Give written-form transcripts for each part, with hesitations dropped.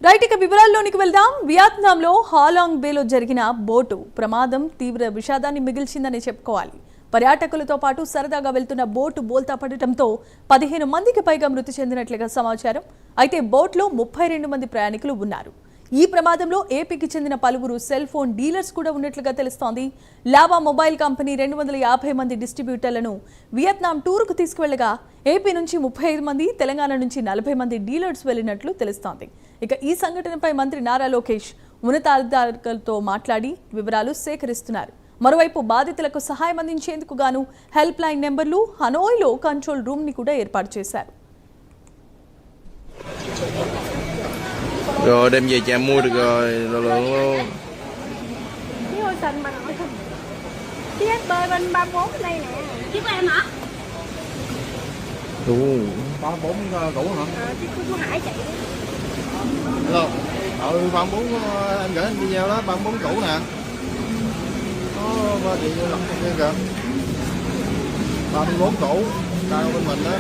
Right ఇక వివరాల్లోనికి వెళ్దాం. వియత్నాంలో హాలాంగ్ బేలో జరిగిన బోటు ప్రమాదం తీవ్ర విషాదాన్ని మిగిల్చిందని చెప్పుకోవాలి. పర్యాటకులతో పాటు సరదాగా వెళ్తున్న బోటు బోల్తా పడటంతో 15 మందికి పైగా మృతి చెందినట్లుగా సమాచారం. అయితే బోట్లో 32 మంది ప్రయాణికులు ఉన్నారు. ఈ ప్రమాదంలో ఏపీకి చెందిన పలువురు సెల్ ఫోన్ డీలర్స్ కూడా ఉన్నట్లుగా తెలుస్తోంది. లావా మొబైల్ కంపెనీ 250 మంది డిస్ట్రిబ్యూటర్లను వియత్నాం టూర్కు తీసుకువెళ్లగా ఏపీ నుంచి 35 మంది, తెలంగాణ నుంచి 40 మంది డీలర్స్ వెళ్లినట్లు తెలుస్తోంది. ఇక ఈ సంఘటనపై మంత్రి నారా లోకేష్ ఉన్నతాధికారులతో మాట్లాడి వివరాలు సేకరిస్తున్నారు. మరోవైపు బాధితులకు సహాయం అందించేందుకు గాను హెల్ప్ లైన్ నెంబర్లు, హనోయ్లో కంట్రోల్ రూమ్ ని కూడా ఏర్పాటు చేశారు. Rồi đem về cha mua được rồi, lượng luôn. Chiếc ô xình mà nội không. Chiếc bơi bên 34 đây nè. Chiếc của em hả? Đúng. 34 cũ hả? Chiếc của chú Hải chạy. Hello. 34 em gửi anh video đó, 34 cũ nè. Có ba chị lọc kia kìa. 34 cũ, tao bên mình đó.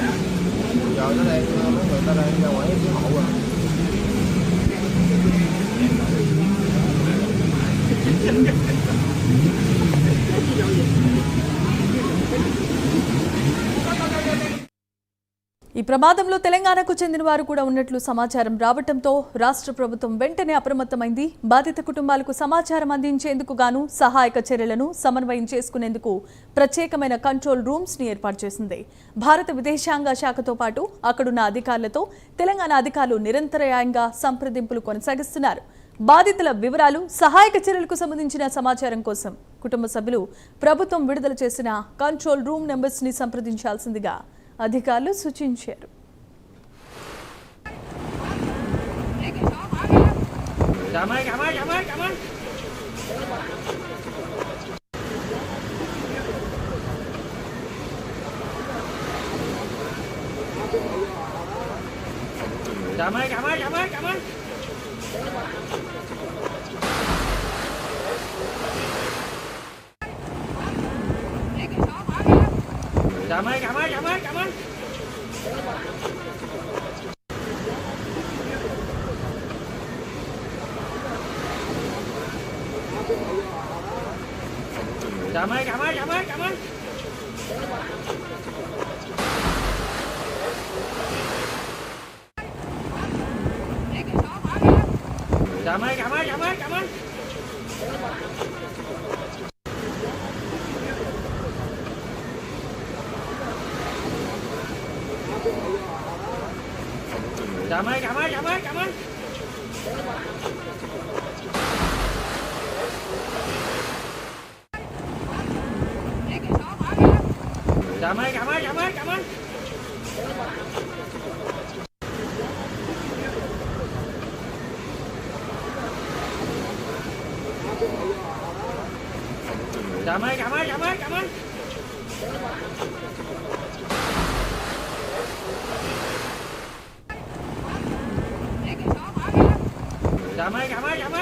Giờ nó đang mấy người ta đang ra ngoài cứu hộ rồi. ఈ ప్రమాదంలో తెలంగాణకు చెందిన వారు కూడా ఉన్నట్లు సమాచారం రావడంతో రాష్ట్ర ప్రభుత్వం వెంటనే అప్రమత్తమైంది. బాధిత కుటుంబాలకు సమాచారం అందించేందుకు గాను సహాయక చర్యలను సమన్వయం చేసుకునేందుకు ప్రత్యేకమైన కంట్రోల్ రూమ్స్ ని ఏర్పాటు చేసింది. భారత విదేశాంగ శాఖతో పాటు అక్కడున్న అధికారులతో తెలంగాణ అధికారులు నిరంతరాయంగా సంప్రదింపులు కొనసాగిస్తున్నారు. బాధితుల వివరాలు, సహాయక చర్యలకు సంబంధించిన సమాచారం కోసం కుటుంబ సభ్యులు ప్రభుత్వం విడుదల చేసిన కంట్రోల్ రూమ్ నెంబర్స్ ని సంప్రదించాల్సిందిగా అధికారులు సూచించారు.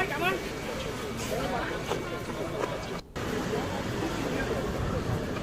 Cảm ơn.